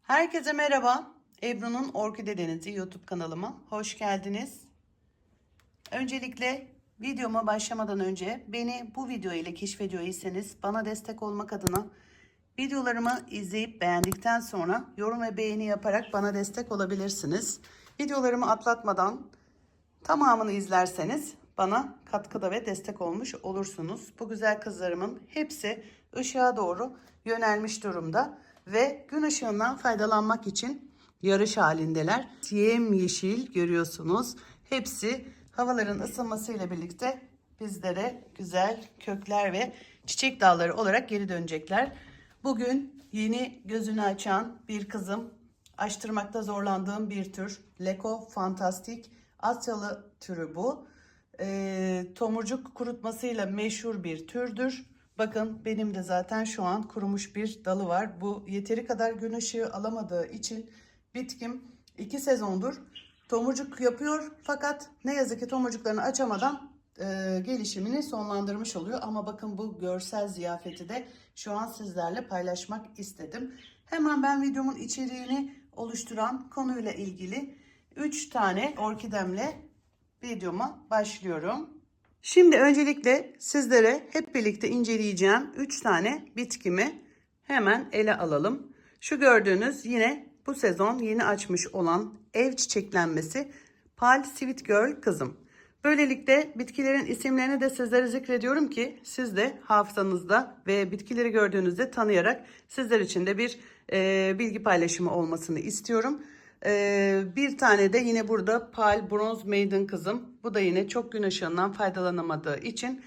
Herkese merhaba. Ebru'nun Orkide Denizi YouTube kanalıma hoş geldiniz. Öncelikle videoma başlamadan önce beni bu video ile keşfediyorsanız bana destek olmak adına videolarımı izleyip beğendikten sonra yorum ve beğeni yaparak bana destek olabilirsiniz. Videolarımı atlatmadan tamamını izlerseniz bana katkıda ve destek olmuş olursunuz. Bu güzel kızlarımın hepsi ışığa doğru yönelmiş durumda ve gün ışığından faydalanmak için yarış halindeler. Yemyeşil görüyorsunuz. Hepsi havaların ısınmasıyla birlikte bizlere güzel kökler ve çiçek dalları olarak geri dönecekler. Bugün yeni gözünü açan bir kızım, açtırmakta zorlandığım bir tür Leko Fantastik Asyalı türü bu. Tomurcuk kurutmasıyla meşhur bir türdür. Bakın benim de zaten şu an kurumuş bir dalı var. Bu yeteri kadar gün ışığı alamadığı için bitkim 2 sezondur tomurcuk yapıyor. Fakat ne yazık ki tomurcuklarını açamadan gelişimini sonlandırmış oluyor. Ama bakın bu görsel ziyafeti de şu an sizlerle paylaşmak istedim. Hemen ben videomun içeriğini oluşturan konuyla ilgili 3 tane orkidemle videoma başlıyorum. Şimdi öncelikle sizlere hep birlikte inceleyeceğim 3 tane bitkimi hemen ele alalım. Şu gördüğünüz yine bu sezon yeni açmış olan ev çiçeklenmesi Pal Sweet Girl kızım. Böylelikle bitkilerin isimlerini de sizlere zikrediyorum ki siz de hafızanızda ve bitkileri gördüğünüzde tanıyarak sizler için de bir bilgi paylaşımı olmasını istiyorum. Bir tane de yine burada Pal Bronze Maiden kızım. Bu da yine çok gün ışığından faydalanamadığı için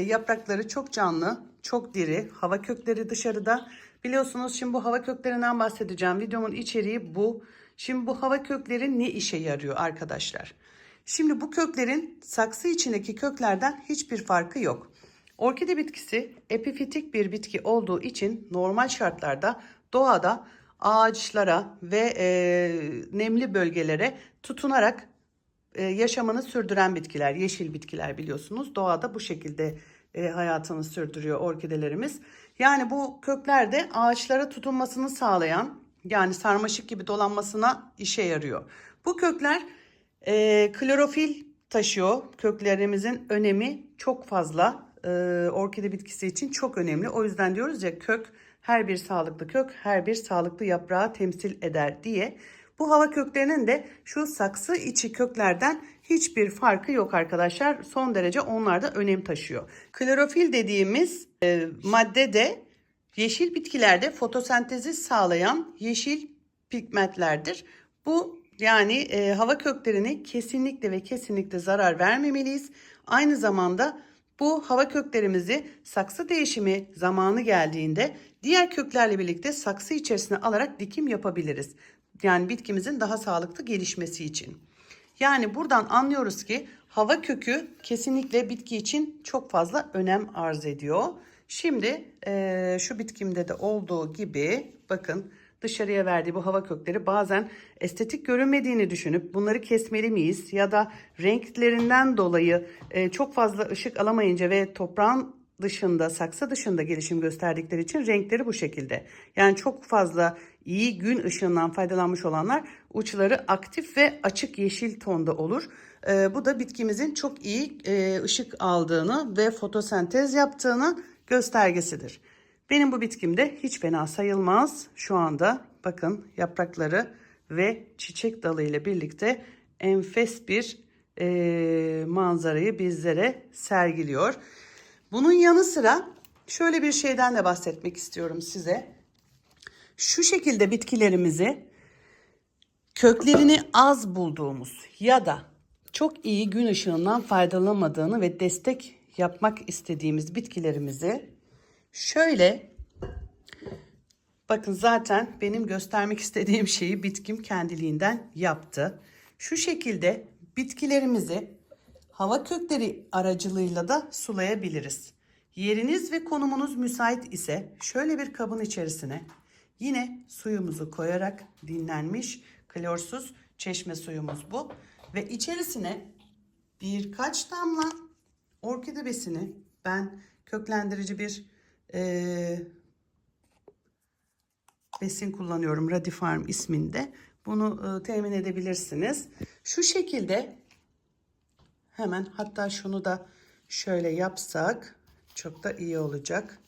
yaprakları çok canlı, çok diri. Hava kökleri dışarıda. Biliyorsunuz şimdi bu hava köklerinden bahsedeceğim. Videomun içeriği bu. Şimdi bu hava kökleri ne işe yarıyor arkadaşlar? Şimdi bu köklerin saksı içindeki köklerden hiçbir farkı yok. Orkide bitkisi epifitik bir bitki olduğu için normal şartlarda doğada ağaçlara ve nemli bölgelere tutunarak yaşamını sürdüren bitkiler, yeşil bitkiler biliyorsunuz. Doğada bu şekilde hayatını sürdürüyor orkidelerimiz. Yani bu kökler de ağaçlara tutunmasını sağlayan, yani sarmaşık gibi dolanmasına işe yarıyor. Bu kökler klorofil taşıyor. Köklerimizin önemi çok fazla. Orkide bitkisi için çok önemli. O yüzden diyoruz ya kök, her bir sağlıklı kök her bir sağlıklı yaprağı temsil eder diye. Bu hava köklerinin de şu saksı içi köklerden hiçbir farkı yok arkadaşlar. Son derece onlar da önem taşıyor. Klorofil dediğimiz madde de yeşil bitkilerde fotosentezi sağlayan yeşil pigmentlerdir. Bu yani hava köklerine kesinlikle ve kesinlikle zarar vermemeliyiz. Aynı zamanda bu hava köklerimizi saksı değişimi zamanı geldiğinde diğer köklerle birlikte saksı içerisine alarak dikim yapabiliriz. Yani bitkimizin daha sağlıklı gelişmesi için. Yani buradan anlıyoruz ki hava kökü kesinlikle bitki için çok fazla önem arz ediyor. Şimdi şu bitkimde de olduğu gibi bakın dışarıya verdiği bu hava kökleri bazen estetik görünmediğini düşünüp bunları kesmeli miyiz? Ya da renklerinden dolayı çok fazla ışık alamayınca ve toprağın dışında, saksı dışında gelişim gösterdikleri için renkleri bu şekilde. Yani çok fazla iyi gün ışığından faydalanmış olanlar uçları aktif ve açık yeşil tonda olur. Bu da bitkimizin çok iyi ışık aldığını ve fotosentez yaptığını göstergesidir. Benim bu bitkim de hiç fena sayılmaz. Şu anda bakın yaprakları ve çiçek dalı ile birlikte enfes bir manzarayı bizlere sergiliyor. Bunun yanı sıra şöyle bir şeyden de bahsetmek istiyorum size. Şu şekilde bitkilerimizi köklerini az bulduğumuz ya da çok iyi gün ışığından faydalanamadığını ve destek yapmak istediğimiz bitkilerimizi şöyle bakın zaten benim göstermek istediğim şeyi bitkim kendiliğinden yaptı. Şu şekilde bitkilerimizi hava kökleri aracılığıyla da sulayabiliriz. Yeriniz ve konumunuz müsait ise şöyle bir kabın içerisine yine suyumuzu koyarak dinlenmiş klorsuz çeşme suyumuz bu. Ve içerisine birkaç damla orkide besini ben köklendirici bir besin kullanıyorum. Radifarm isminde. Bunu temin edebilirsiniz. Şu şekilde hemen, hatta şunu da şöyle yapsak çok da iyi olacak.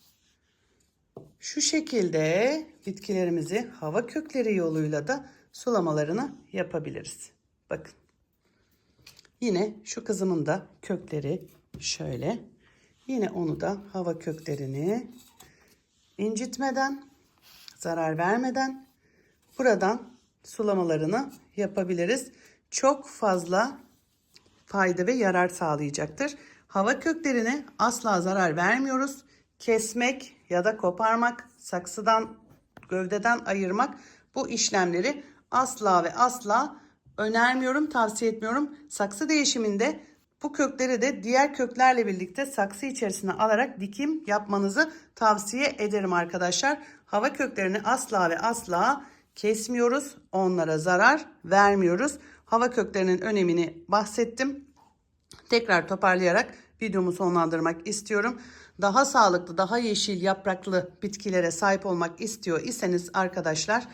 Şu şekilde bitkilerimizi hava kökleri yoluyla da sulamalarını yapabiliriz. Bakın. Yine şu kızımın da kökleri şöyle. Yine onu da hava köklerini incitmeden, zarar vermeden buradan sulamalarını yapabiliriz. Çok fazla fayda ve yarar sağlayacaktır. Hava köklerine asla zarar vermiyoruz. Kesmek ya da koparmak, saksıdan, gövdeden ayırmak, bu işlemleri asla ve asla önermiyorum, tavsiye etmiyorum. Saksı değişiminde bu kökleri de diğer köklerle birlikte saksı içerisine alarak dikim yapmanızı tavsiye ederim arkadaşlar. Hava köklerini asla ve asla kesmiyoruz. Onlara zarar vermiyoruz. Hava köklerinin önemini bahsettim. Tekrar toparlayarak videomu sonlandırmak istiyorum. Daha sağlıklı, daha yeşil yapraklı bitkilere sahip olmak istiyor iseniz arkadaşlar,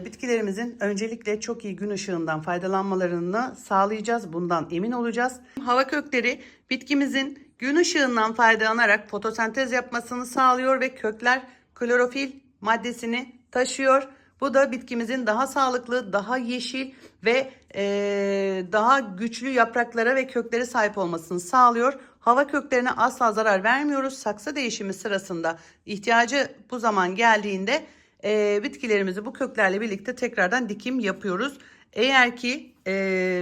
bitkilerimizin öncelikle çok iyi gün ışığından faydalanmalarını sağlayacağız. Bundan emin olacağız. Hava kökleri bitkimizin gün ışığından faydalanarak fotosentez yapmasını sağlıyor ve kökler klorofil maddesini taşıyor. Bu da bitkimizin daha sağlıklı, daha yeşil ve daha güçlü yapraklara ve köklere sahip olmasını sağlıyor. Hava köklerine asla zarar vermiyoruz. Saksı değişimi sırasında ihtiyacı bu zaman geldiğinde bitkilerimizi bu köklerle birlikte tekrardan dikim yapıyoruz. Eğer ki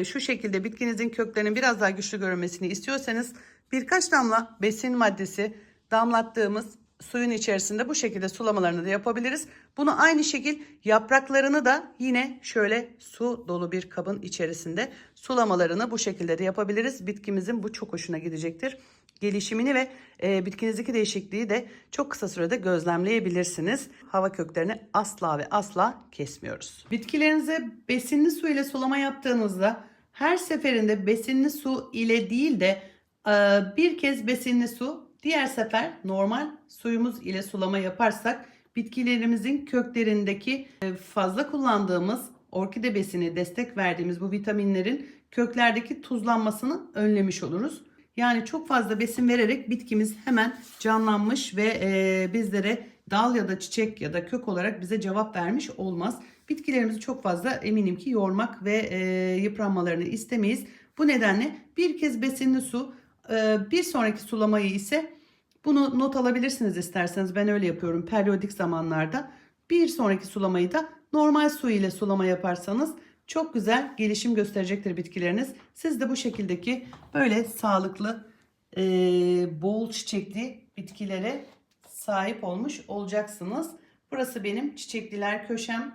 şu şekilde bitkinizin köklerinin biraz daha güçlü görünmesini istiyorsanız birkaç damla besin maddesi damlattığımız suyun içerisinde bu şekilde sulamalarını da yapabiliriz. Bunu aynı şekil yapraklarını da yine şöyle su dolu bir kabın içerisinde sulamalarını bu şekilde de yapabiliriz. Bitkimizin bu çok hoşuna gidecektir. Gelişimini ve bitkinizdeki değişikliği de çok kısa sürede gözlemleyebilirsiniz. Hava köklerini asla ve asla kesmiyoruz. Bitkilerinize besinli su ile sulama yaptığınızda her seferinde besinli su ile değil de bir kez besinli su, diğer sefer normal suyumuz ile sulama yaparsak bitkilerimizin köklerindeki fazla kullandığımız orkide besini, destek verdiğimiz bu vitaminlerin köklerdeki tuzlanmasını önlemiş oluruz. Yani çok fazla besin vererek bitkimiz hemen canlanmış ve bizlere dal ya da çiçek ya da kök olarak bize cevap vermiş olmaz. Bitkilerimizi çok fazla eminim ki yormak ve yıpranmalarını istemeyiz. Bu nedenle bir kez besinli su, bir sonraki sulamayı ise bunu not alabilirsiniz isterseniz. Ben öyle yapıyorum periyodik zamanlarda. Bir sonraki sulamayı da normal su ile sulama yaparsanız çok güzel gelişim gösterecektir bitkileriniz. Siz de bu şekildeki böyle sağlıklı, bol çiçekli bitkilere sahip olmuş olacaksınız. Burası benim çiçekliler köşem.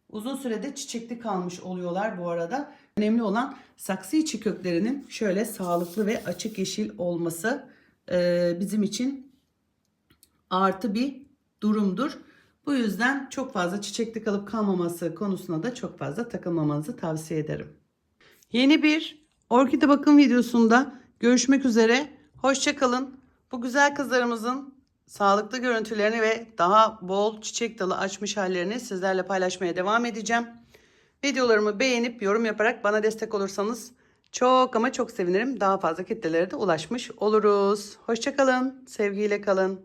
Uzun sürede çiçekli kalmış oluyorlar bu arada. Önemli olan saksı içi köklerinin şöyle sağlıklı ve açık yeşil olması bizim için artı bir durumdur. Bu yüzden çok fazla çiçekli kalıp kalmaması konusuna da çok fazla takılmamanızı tavsiye ederim. Yeni bir orkide bakım videosunda görüşmek üzere. Hoşça kalın. Bu güzel kızlarımızın sağlıklı görüntülerini ve daha bol çiçek dalı açmış hallerini sizlerle paylaşmaya devam edeceğim. Videolarımı beğenip yorum yaparak bana destek olursanız çok ama çok sevinirim. Daha fazla kitlelere de ulaşmış oluruz. Hoşça kalın. Sevgiyle kalın.